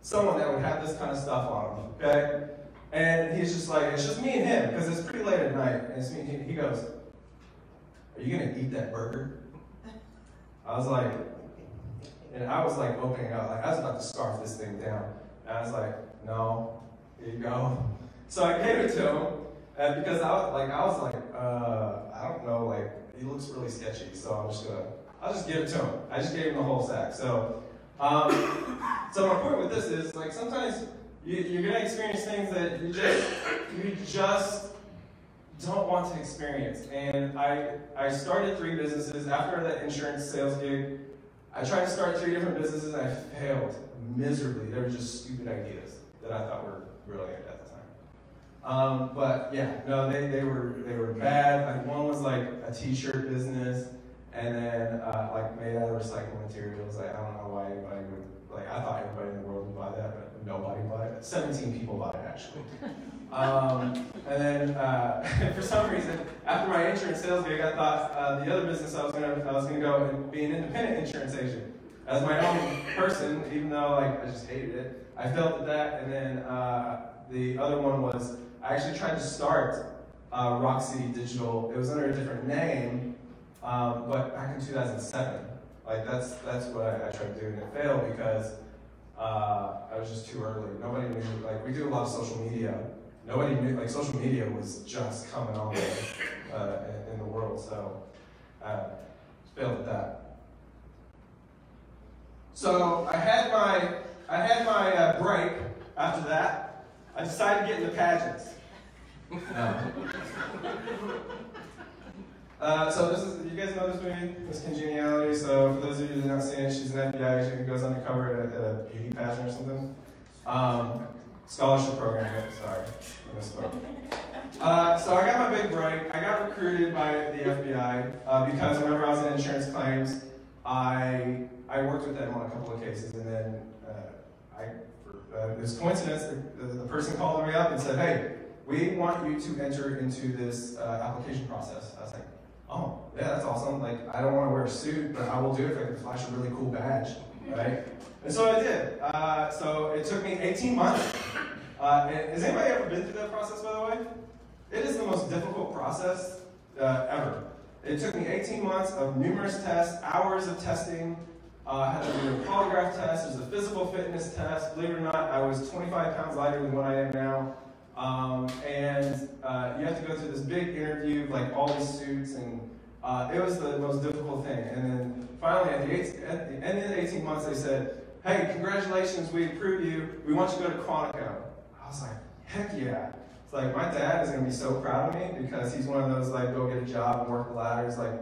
someone that would have this kind of stuff on him. Okay. And he's just like, it's just me and him, because it's pretty late at night. And it's me, he goes, "Are you going to eat that burger?" I was like opening up, like I was about to scarf this thing down. And I was like, "No, here you go." So I gave it to him, and because I was like, I don't know, like he looks really sketchy, so I'll just give it to him. I just gave him the whole sack. So, so my point with this is like sometimes you're gonna experience things that you just don't want to experience. And I started 3 businesses after that insurance sales gig. I tried to start 3 different businesses and I failed miserably. They were just stupid ideas that I thought were brilliant at the time. But yeah, no, they were bad. Like one was like a t-shirt business, and then like made out of recycled materials. Like I don't know why anybody would, like I thought everybody in the world would buy that, but nobody bought it. 17 people bought it actually. And then for some reason, after my insurance sales gig, I thought the other business I was gonna go and be an independent insurance agent as my own person, even though like I just hated it. I failed at that, and then the other one was I actually tried to start Rock City Digital. It was under a different name, but back in 2007. Like that's what I tried to do, and it failed because I was just too early. Nobody knew. Like we do a lot of social media. Nobody knew. Like social media was just coming on in the world, so failed at that. So I had my break after that. I decided to get into pageants. So this is, you guys know this movie, Miss Congeniality. So for those of you who have not seen it, she's an FBI agent who goes undercover at a beauty pageant or something. Scholarship program, sorry, I misspoke. So I got my big break. I got recruited by the FBI because whenever I was in insurance claims, I worked with them on a couple of cases, and then it was coincidence, the person called me up and said, "Hey, we want you to enter into this application process." I was like, "Oh, yeah, that's awesome. Like, I don't want to wear a suit, but I will do it if I can flash a really cool badge, right?" And so I did. So it took me 18 months. Has anybody ever been through that process, by the way? It is the most difficult process ever. It took me 18 months of numerous tests, hours of testing. I had to do a polygraph test. There's a physical fitness test. Believe it or not, I was 25 pounds lighter than what I am now. And you have to go through this big interview, like all these suits, and it was the most difficult thing. And then finally, at the end of the 18 months, they said, "Hey, congratulations, we approve you. We want you to go to Quantico." I was like, heck yeah. It's like, my dad is going to be so proud of me because he's one of those, like, go get a job and work the ladders, like,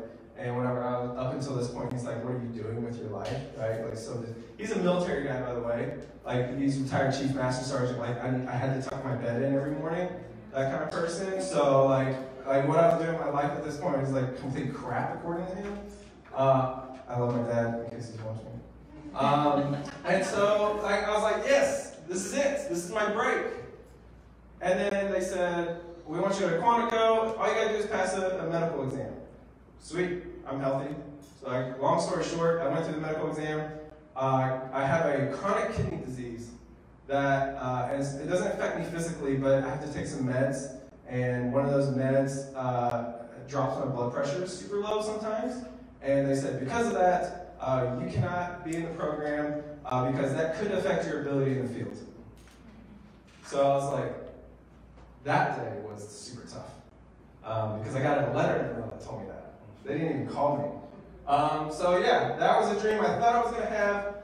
And whenever I was up until this point, he's like, "What are you doing with your life?" Right? Like, so he's a military guy, by the way. Like, he's retired chief master sergeant. Like, I had to tuck my bed in every morning. That kind of person. So like what I was doing in my life at this point is like complete crap, according to him. I love my dad, in case he's watching. And so I was like, yes, this is it. This is my break. And then they said, we want you to go to Quantico. All you gotta do is pass a medical exam. Sweet, I'm healthy. So long story short, I went through the medical exam. I have a chronic kidney disease that it doesn't affect me physically, but I have to take some meds. And one of those meds drops my blood pressure super low sometimes. And they said, because of that, you cannot be in the program because that could affect your ability in the field. So I was like, that day was super tough because I got a letter in the mail that told me that. They didn't even call me. So yeah, that was a dream I thought I was going to have,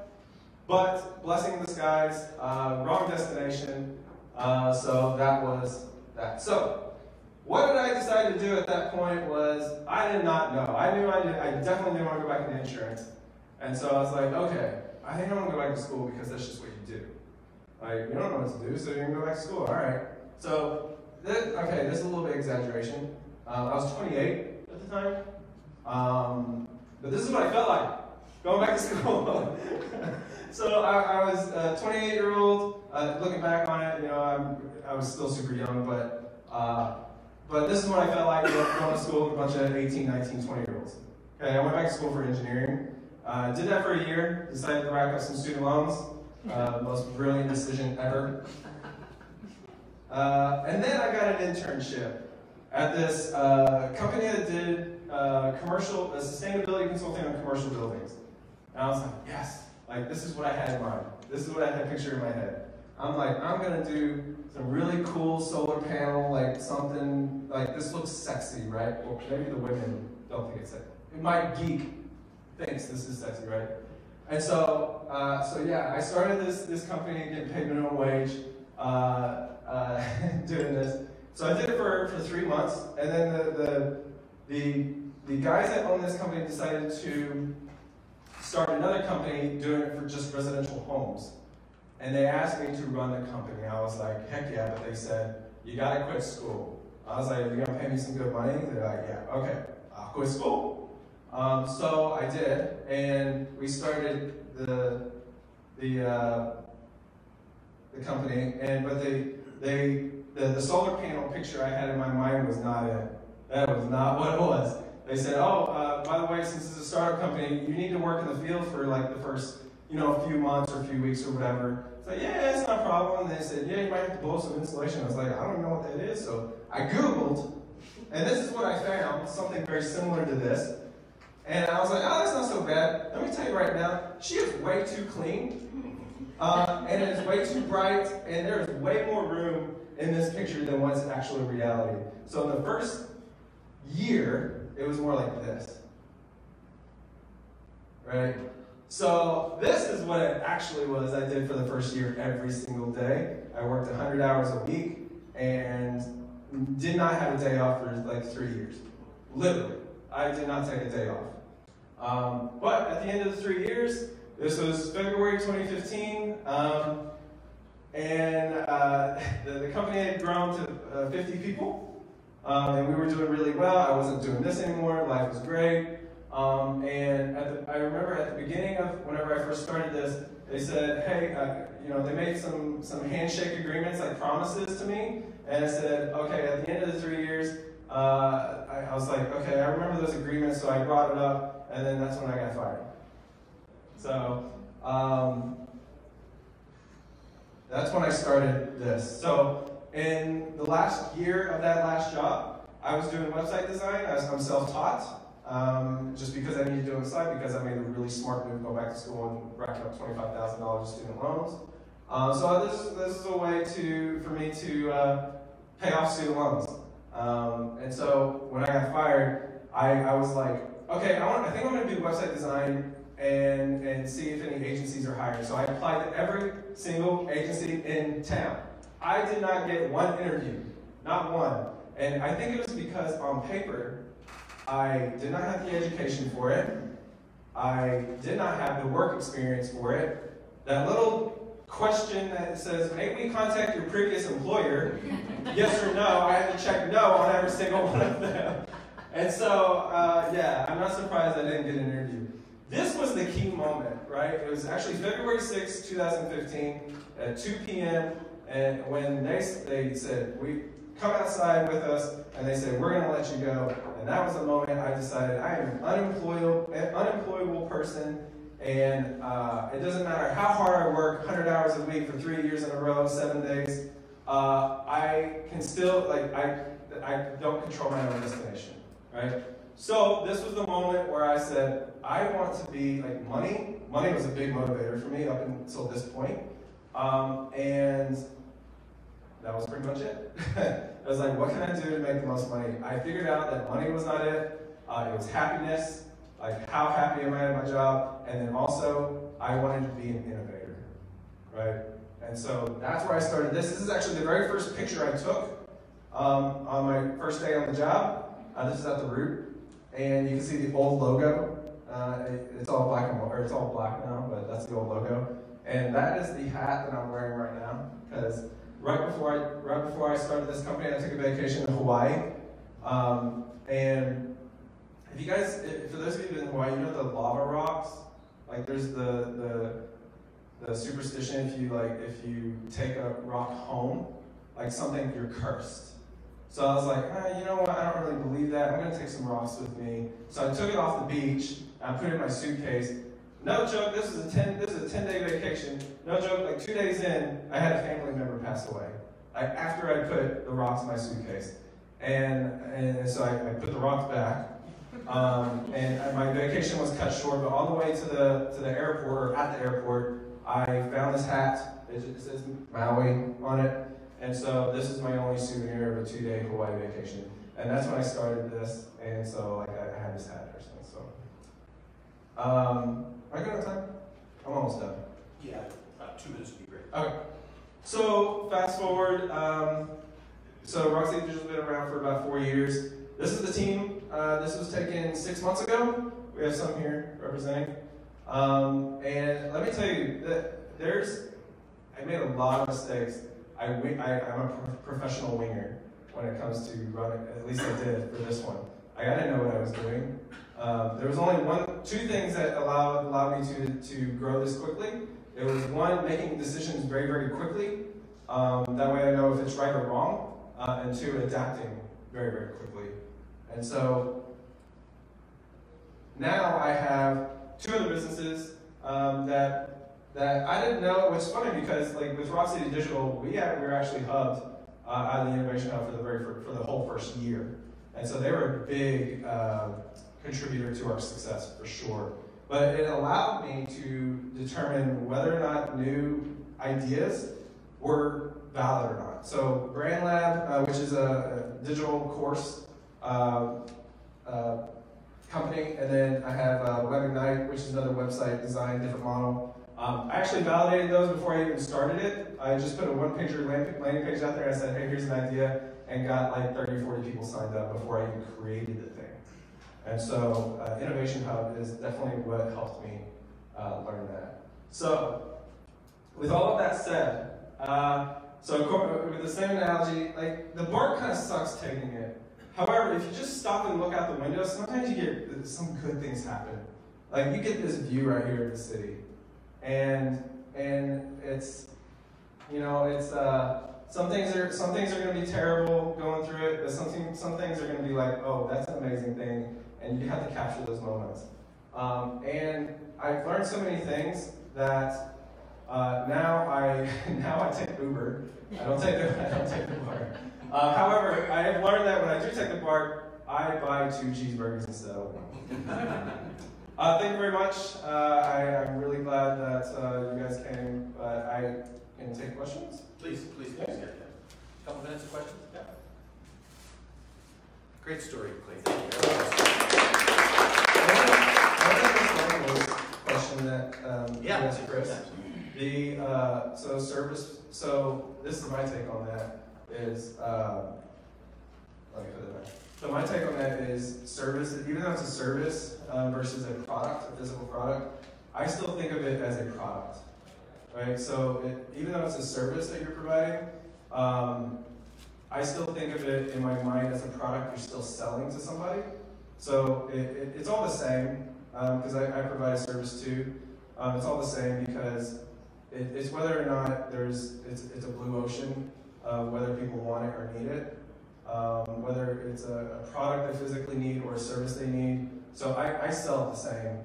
but blessing in disguise, wrong destination. So that was that. So what did I decide to do at that point was I did not know. I definitely didn't want to go back into insurance. And so I was like, okay, I think I want to go back to school because that's just what you do. Like, you don't know what to do, so you're going to go back to school. All right. So, this is a little bit exaggeration. I was 28 at the time. But this is what I felt like, going back to school. So I was a 28-year-old. Looking back on it, I was still super young, but this is what I felt like going to school with a bunch of 18, 19, 20-year-olds. Okay, I went back to school for engineering. Did that for a year, decided to rack up some student loans. Most brilliant decision ever. And then I got an internship at this company that did sustainability consulting on commercial buildings. And I was like, yes, like this is what I had in mind. This is what I had pictured in my head. I'm like, I'm gonna do some really cool solar panel, like something, like this looks sexy, right? Well, maybe the women don't think it's sexy. My geek thinks this is sexy, right? And so, yeah, I started this company, getting paid minimum wage, doing this. So I did it for 3 months, and then the guys that own this company decided to start another company doing it for just residential homes. And they asked me to run the company. I was like, heck yeah, but they said, you gotta quit school. I was like, are you gonna pay me some good money? They're like, yeah, okay, I'll quit school. So I did, and we started the company, but the solar panel picture I had in my mind was not it. That was not what it was. They said, oh, by the way, since it's a startup company, you need to work in the field for like the first, few months or a few weeks or whatever. So yeah, it's not a problem. And they said, yeah, you might have to blow some insulation. I was like, I don't know what that is. So I Googled, and this is what I found, something very similar to this. And I was like, oh, that's not so bad. Let me tell you right now, she is way too clean, and it is way too bright, and there is way more room in this picture than what's actually reality. So in the first year, it was more like this, right? So this is what it actually was I did for the first year every single day. I worked 100 hours a week and did not have a day off for like 3 years. Literally, I did not take a day off. But at the end of the 3 years, this was February 2015, and the company had grown to 50 people, and we were doing really well. I wasn't doing this anymore. Life was great. And I remember at the beginning of whenever I first started this, they said, hey, they made some handshake agreements, like promises to me, and I said, okay, at the end of the 3 years, I was like, okay, I remember those agreements, so I brought it up, and then that's when I got fired. So, that's when I started this. So, in the last year of that last job, I was doing website design. I'm self-taught. Just because I needed to do it on the side, because I made a really smart move, go back to school and racking up $25,000 in student loans. So this is a way for me to pay off student loans. And so when I got fired, I was like, okay, I think I'm going to do website design and see if any agencies are hiring. So I applied to every single agency in town. I did not get one interview, not one. And I think it was because on paper, I did not have the education for it. I did not have the work experience for it. That little question that says, may we contact your previous employer? Yes or no? I had to check no on every single one of them. And so, yeah, I'm not surprised I didn't get an interview. This was the key moment, right? It was actually February 6, 2015 at 2 p.m. And when they said, come outside with us, and they said, we're going to let you go. And that was the moment I decided I am an unemployable person, and it doesn't matter how hard I work, 100 hours a week for 3 years in a row, 7 days, I can still, I don't control my own destination, right? So this was the moment where I said, I want to be, money was a big motivator for me up until this point, and that was pretty much it. I was like, what can I do to make the most money? I figured out that money was not it. It was happiness, how happy am I at my job, and then also I wanted to be an innovator, right? And so that's where I started this. This is actually the very first picture I took on my first day on the job. This is at the Root, and you can see the old logo. It's all black it's all black now, but that's the old logo. And that is the hat that I'm wearing right now, because right before I started this company, I took a vacation to Hawaii. And if you guys, for those of you in Hawaii, you know the lava rocks? There's the superstition if you take a rock home, something, you're cursed. So I was like, you know what, I don't really believe that. I'm going to take some rocks with me. So I took it off the beach, and I put it in my suitcase. No joke, this is a 10-day vacation. No joke, 2 days in, I had a family member pass away. After I put the rocks in my suitcase. And so I put the rocks back. And my vacation was cut short, but on the way to the airport, or at the airport, I found this hat. It says Maui on it. And so this is my only souvenir of a 2-day Hawaii vacation. And that's when I started this. And so I had this hat ever since. So, am I good on time? I'm almost done. Yeah, about 2 minutes would be great. Okay. So fast forward. So Rock City Digital's been around for about 4 years. This is the team. This was taken 6 months ago. We have some here representing. And let me tell you that I made a lot of mistakes. I'm a professional winger when it comes to running. At least I did for this one. I didn't know what I was doing. There was only two things that allowed me to grow this quickly. It was one, making decisions very, very quickly. That way I know if it's right or wrong. And two, adapting very, very quickly. And so now I have 2 other businesses that I didn't know. It's funny because with Rock City Digital, we were actually hubbed out of the Innovation Hub for the whole first year. And so they were a big contributor to our success for sure. But it allowed me to determine whether or not new ideas were valid or not. So Brand Lab, which is a digital course company, and then I have WebIgnite, which is another website design, different model. I actually validated those before I even started it. I just put a one-pager landing page out there and I said, hey, here's an idea, and got 30 or 40 people signed up before I even created the thing. And so Innovation Hub is definitely what helped me learn that. So with all of that said, with the same analogy, the BART kind of sucks taking it. However, if you just stop and look out the window, sometimes you get some good things happen. You get this view right here of the city. And it's, some things are going to be terrible going through it, but some things are going to be oh, that's an amazing thing, and you have to capture those moments. And I've learned so many things that now I take Uber. I don't take the BART. However, I have learned that when I do take the BART, I buy 2 cheeseburgers instead of 1. Thank you very much. I'm really glad that you guys came. I can take questions. Please. Yeah. A couple minutes of questions? Yeah. Great story, Clay. Thank you. Question that you asked Chris. So this is my take on that, is let me put it there. So my take on that is service, even though it's a service versus a product, a physical product, I still think of it as a product, right? So even though it's a service that you're providing, I still think of it in my mind as a product you're still selling to somebody. So it's all the same, because I provide a service too. It's all the same because it's whether or not it's a blue ocean, whether people want it or need it, whether it's a product they physically need or a service they need. So I sell the same.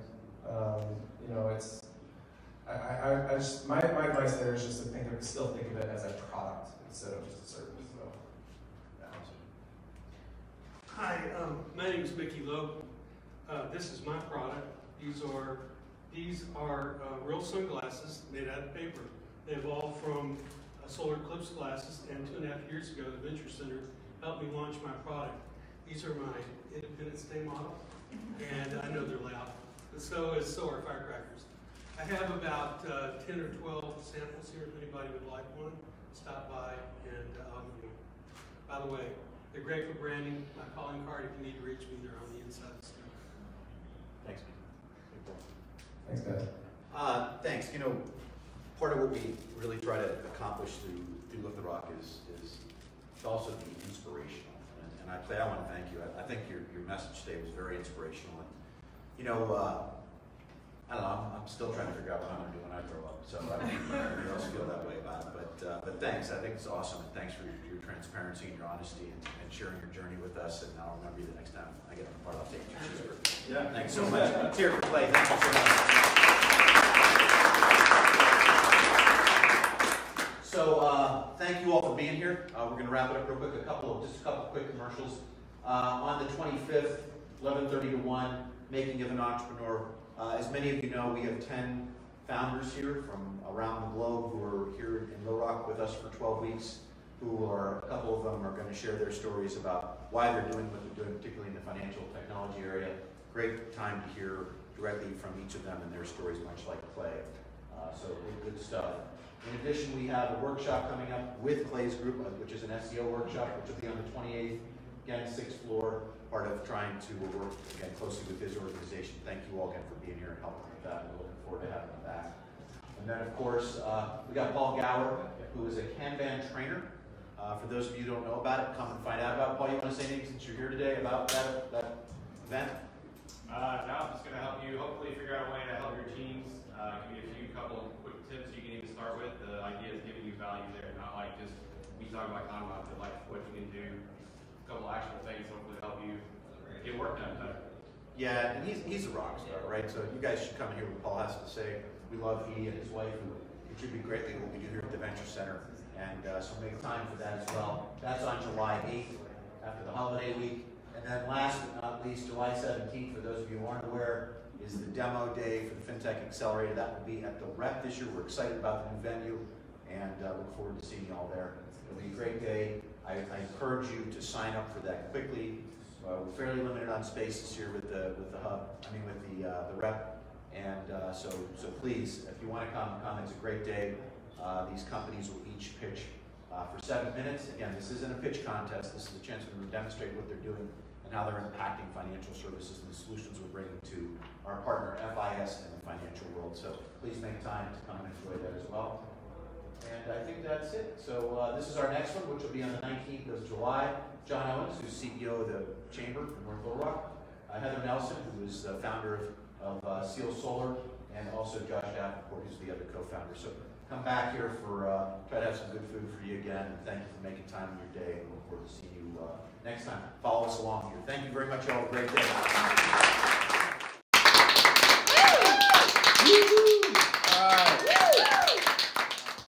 You know, I just my advice there is just to still think of it as a product instead of just a service. So, yeah. Hi, my name is Mickey Loeb. This is my product. These are real sunglasses made out of paper. They evolved from solar eclipse glasses, and 2.5 years ago, the Venture Center helped me launch my product. These are my Independence Day model, and I know they're loud. So are firecrackers. I have about 10 or 12 samples here. If anybody would like one, stop by and by the way, they're great for branding. My calling card, if you need to reach me, they're on the inside. Thanks. Thanks, guys. Thanks. You know, part of what we really try to accomplish through Lift the Rock is to also be inspirational. And I want to thank you. I think your message today was very inspirational. And, you know, I don't know, I'm still trying to figure out what I'm going to do when I grow up. So I don't know if anybody else feel that way about it. But thanks. I think it's awesome. And thanks for your transparency and your honesty and sharing your journey with us. And I'll remember you the next time I get on the part. I'll take you cheeseburger. Yeah. Thanks so much. Let's hear it for Clay. Thank you so much. So thank you all for being here. We're going to wrap it up real quick. Just a couple quick commercials. On the 25th, 11:30 to 1, Making of an Entrepreneur. As many of you know, we have 10 founders here from around the globe who are here in Little Rock with us for 12 weeks. A couple of them are going to share their stories about why they're doing what they're doing, particularly in the financial technology area. Great time to hear directly from each of them and their stories, much like Clay. So good stuff. In addition, we have a workshop coming up with Clay's group, which is an SEO workshop, which will be on the 28th, again, 6th floor, part of trying to work, again, closely with his organization. Thank you all again for being here and helping with that. We're looking forward to having you back. And then, of course, we got Paul Gower, who is a Kanban trainer. For those of you who don't know about it, come and find out about it. Paul, you want to say anything since you're here today about that event? No, I'm just going to help you hopefully figure out a way to help your teams. Give you couple of quick tips you can even start with. The idea is giving you value there, not like just we talk about Kanban, but like what you can do, a couple actual things hopefully help you get work done better. Yeah, and he's a rock star, right? So you guys should come and hear what Paul has to say. We love he and his wife who contribute greatly to what we do here at the Venture Center. And so make time for that as well. That's on July 8th, after the holiday week. And then last but not least, July 17th, for those of you who aren't aware, is the demo day for the FinTech Accelerator. That will be at the Rep this year. We're excited about the new venue and look forward to seeing you all there. It'll be a great day. I encourage you to sign up for that quickly. We're fairly limited on space this year with the Rep. And so please, if you want to come. It's a great day. These companies will each pitch for 7 minutes. Again, this isn't a pitch contest. This is a chance for them to demonstrate what they're doing and how they're impacting financial services and the solutions we're bringing to our partner FIS and the financial world. So please make time to come and enjoy that as well. And I think that's it. So this is our next one, which will be on the 19th of July. John Owens, who's CEO of the Chamber in North Little Rock. Heather Nelson, who is the founder of Seal Solar, and also Josh Davenport, who's the other co-founder. So come back here for try to have some good food for you again, and thank you for making time in your day, and look forward to seeing you next time. Follow us along here. Thank you very much, y'all. Have a great day.